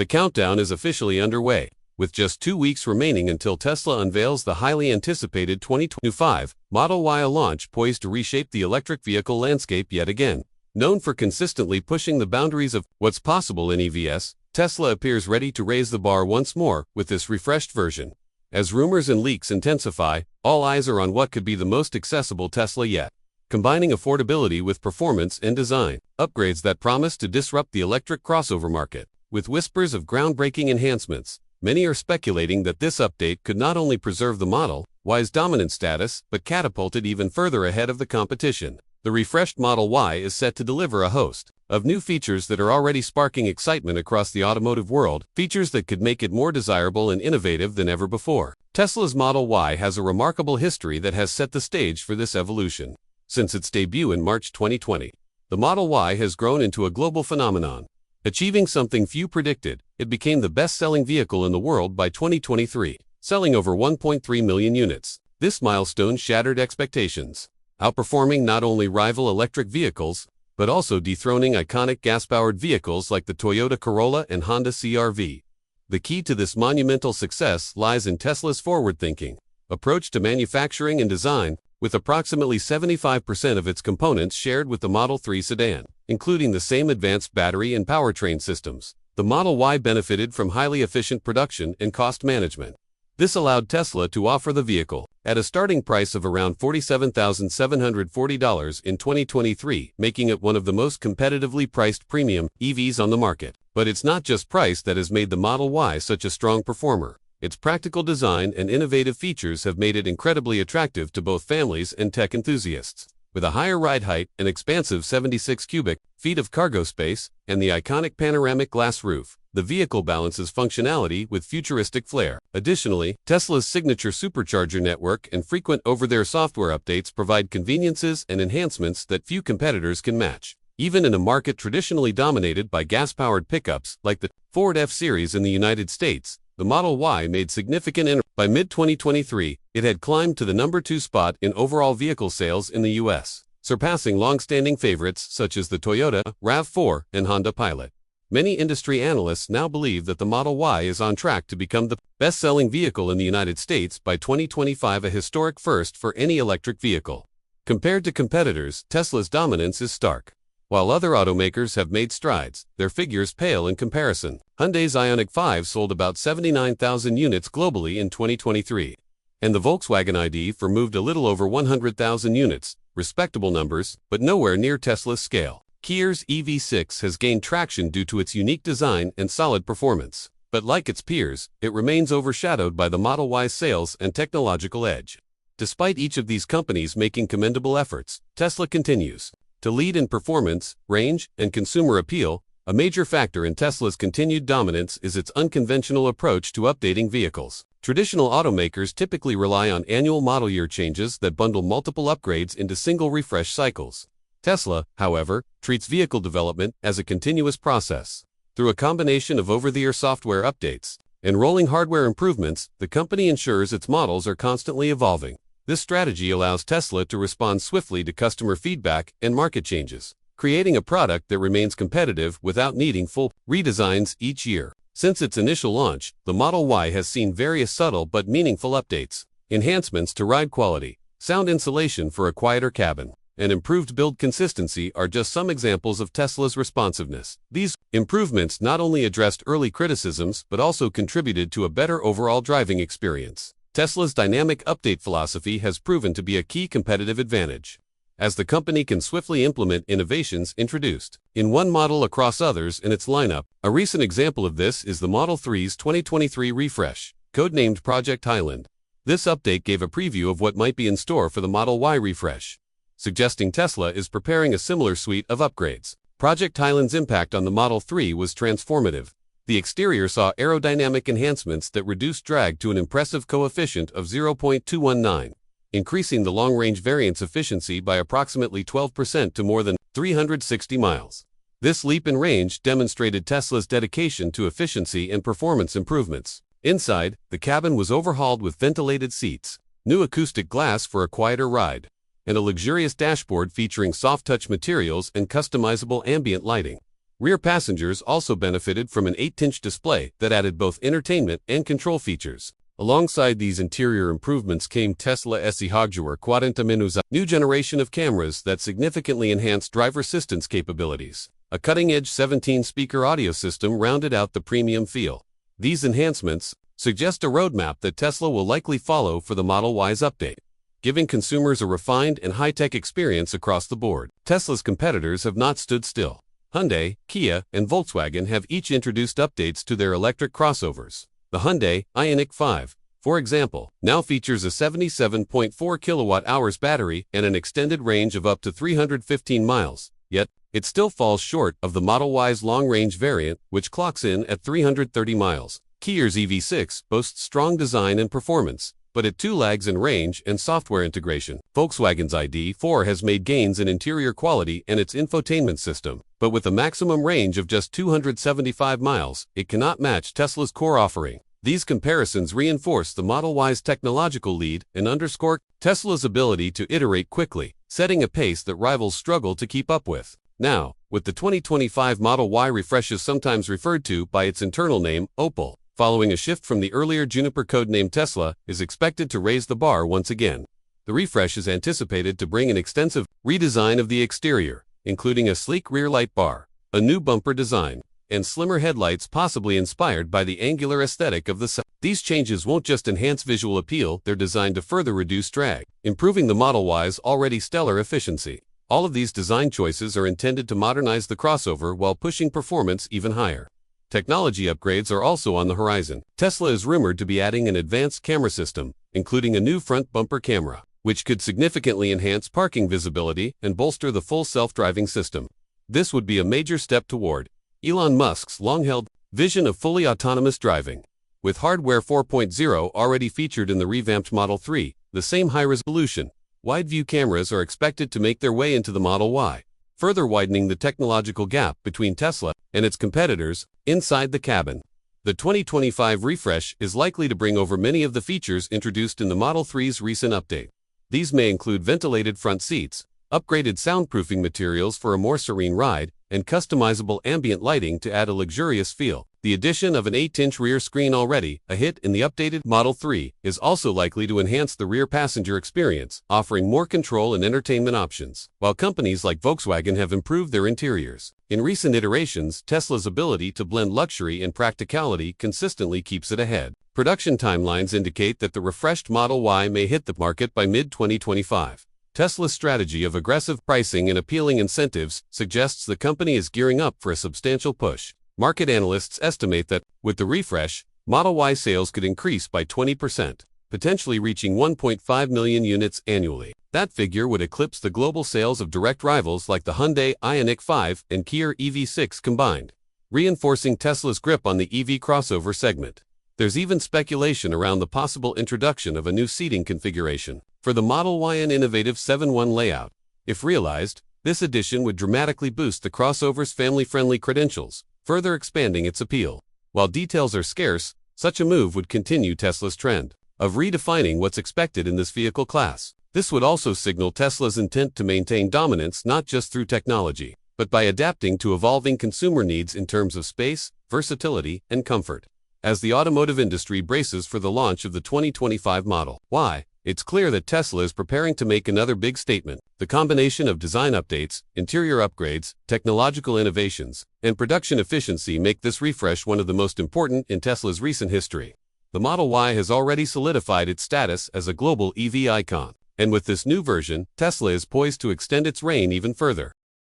The countdown is officially underway, with just 2 weeks remaining until Tesla unveils the highly anticipated 2025 Model Y, a launch poised to reshape the electric vehicle landscape yet again. Known for consistently pushing the boundaries of what's possible in EVs, Tesla appears ready to raise the bar once more with this refreshed version. As rumors and leaks intensify, all eyes are on what could be the most accessible Tesla yet, combining affordability with performance and design, upgrades that promise to disrupt the electric crossover market. With whispers of groundbreaking enhancements, many are speculating that this update could not only preserve the Model Y's dominant status, but catapult it even further ahead of the competition. The refreshed Model Y is set to deliver a host of new features that are already sparking excitement across the automotive world, features that could make it more desirable and innovative than ever before. Tesla's Model Y has a remarkable history that has set the stage for this evolution. Since its debut in March 2020, the Model Y has grown into a global phenomenon. Achieving something few predicted, it became the best-selling vehicle in the world by 2023, selling over 1.3 million units. This milestone shattered expectations, outperforming not only rival electric vehicles, but also dethroning iconic gas-powered vehicles like the Toyota Corolla and Honda CR-V. The key to this monumental success lies in Tesla's forward-thinking approach to manufacturing and design, with approximately 75% of its components shared with the Model 3 sedan, including the same advanced battery and powertrain systems. The Model Y benefited from highly efficient production and cost management. This allowed Tesla to offer the vehicle at a starting price of around $47,740 in 2023, making it one of the most competitively priced premium EVs on the market. But it's not just price that has made the Model Y such a strong performer. Its practical design and innovative features have made it incredibly attractive to both families and tech enthusiasts. With a higher ride height, an expansive 76 cubic feet of cargo space, and the iconic panoramic glass roof, the vehicle balances functionality with futuristic flair. Additionally, Tesla's signature Supercharger network and frequent over-the-air software updates provide conveniences and enhancements that few competitors can match. Even in a market traditionally dominated by gas-powered pickups like the Ford F-Series in the United States, the Model Y made significant inroads. By mid-2023, it had climbed to the #2 spot in overall vehicle sales in the U.S., surpassing long-standing favorites such as the Toyota RAV4 and Honda Pilot. Many industry analysts now believe that the Model Y is on track to become the best-selling vehicle in the United States by 2025, a historic first for any electric vehicle. Compared to competitors, Tesla's dominance is stark. While other automakers have made strides, their figures pale in comparison. Hyundai's Ioniq 5 sold about 79,000 units globally in 2023, and the Volkswagen ID.4 moved a little over 100,000 units, respectable numbers, but nowhere near Tesla's scale. Kia's EV6 has gained traction due to its unique design and solid performance, but like its peers, it remains overshadowed by the Model Y's sales and technological edge. Despite each of these companies making commendable efforts, Tesla continues to lead in performance, range, and consumer appeal. A major factor in Tesla's continued dominance is its unconventional approach to updating vehicles. Traditional automakers typically rely on annual model year changes that bundle multiple upgrades into single refresh cycles. Tesla, however, treats vehicle development as a continuous process. Through a combination of over-the-air software updates and rolling hardware improvements, the company ensures its models are constantly evolving. This strategy allows Tesla to respond swiftly to customer feedback and market changes, creating a product that remains competitive without needing full redesigns each year. Since its initial launch, the Model Y has seen various subtle but meaningful updates. Enhancements to ride quality, sound insulation for a quieter cabin, and improved build consistency are just some examples of Tesla's responsiveness. These improvements not only addressed early criticisms but also contributed to a better overall driving experience. Tesla's dynamic update philosophy has proven to be a key competitive advantage, as the company can swiftly implement innovations introduced in one model across others in its lineup. A recent example of this is the Model 3's 2023 refresh, codenamed Project Highland. This update gave a preview of what might be in store for the Model Y refresh, suggesting Tesla is preparing a similar suite of upgrades. Project Highland's impact on the Model 3 was transformative. The exterior saw aerodynamic enhancements that reduced drag to an impressive coefficient of 0.219, increasing the long-range variant's efficiency by approximately 12% to more than 360 miles. This leap in range demonstrated Tesla's dedication to efficiency and performance improvements. Inside, the cabin was overhauled with ventilated seats, new acoustic glass for a quieter ride, and a luxurious dashboard featuring soft-touch materials and customizable ambient lighting. Rear passengers also benefited from an 8-inch display that added both entertainment and control features. Alongside these interior improvements came Tesla reimagined 40 menus, a new generation of cameras that significantly enhanced driver assistance capabilities. A cutting-edge 17-speaker audio system rounded out the premium feel. These enhancements suggest a roadmap that Tesla will likely follow for the Model Y's update, giving consumers a refined and high-tech experience across the board. Tesla's competitors have not stood still. Hyundai, Kia, and Volkswagen have each introduced updates to their electric crossovers. The Hyundai Ioniq 5, for example, now features a 77.4 kilowatt-hours battery and an extended range of up to 315 miles, yet it still falls short of the Model Y's long-range variant, which clocks in at 330 miles. Kia's EV6 boasts strong design and performance, but it too lags in range and software integration. Volkswagen's ID.4 has made gains in interior quality and its infotainment system, but with a maximum range of just 275 miles, it cannot match Tesla's core offering. These comparisons reinforce the Model Y's technological lead and underscore Tesla's ability to iterate quickly, setting a pace that rivals struggle to keep up with. Now, with the 2025 Model Y refreshes sometimes referred to by its internal name, Opal, following a shift from the earlier Juniper codename Tesla, is expected to raise the bar once again. The refresh is anticipated to bring an extensive redesign of the exterior, including a sleek rear light bar, a new bumper design, and slimmer headlights possibly inspired by the angular aesthetic of the set. These changes won't just enhance visual appeal, they're designed to further reduce drag, improving the Model Y's already stellar efficiency. All of these design choices are intended to modernize the crossover while pushing performance even higher. Technology upgrades are also on the horizon. Tesla is rumored to be adding an advanced camera system, including a new front bumper camera, which could significantly enhance parking visibility and bolster the full self-driving system. This would be a major step toward Elon Musk's long-held vision of fully autonomous driving. With Hardware 4.0 already featured in the revamped Model 3, the same high-resolution, wide-view cameras are expected to make their way into the Model Y, further widening the technological gap between Tesla and its competitors inside the cabin. The 2025 refresh is likely to bring over many of the features introduced in the Model 3's recent update. These may include ventilated front seats, upgraded soundproofing materials for a more serene ride, and customizable ambient lighting to add a luxurious feel. The addition of an 8-inch rear screen, already a hit in the updated Model 3, is also likely to enhance the rear passenger experience, offering more control and entertainment options. While companies like Volkswagen have improved their interiors, in recent iterations, Tesla's ability to blend luxury and practicality consistently keeps it ahead. Production timelines indicate that the refreshed Model Y may hit the market by mid-2025. Tesla's strategy of aggressive pricing and appealing incentives suggests the company is gearing up for a substantial push. Market analysts estimate that, with the refresh, Model Y sales could increase by 20%, potentially reaching 1.5 million units annually. That figure would eclipse the global sales of direct rivals like the Hyundai Ioniq 5 and Kia EV6 combined, reinforcing Tesla's grip on the EV crossover segment. There's even speculation around the possible introduction of a new seating configuration for the Model Y, an innovative 7-1 layout. If realized, this addition would dramatically boost the crossover's family-friendly credentials, further expanding its appeal. While details are scarce, such a move would continue Tesla's trend of redefining what's expected in this vehicle class. This would also signal Tesla's intent to maintain dominance not just through technology, but by adapting to evolving consumer needs in terms of space, versatility, and comfort. As the automotive industry braces for the launch of the 2025 Model Y, it's clear that Tesla is preparing to make another big statement. The combination of design updates, interior upgrades, technological innovations, and production efficiency make this refresh one of the most important in Tesla's recent history. The Model Y has already solidified its status as a global EV icon, and with this new version, Tesla is poised to extend its reign even further.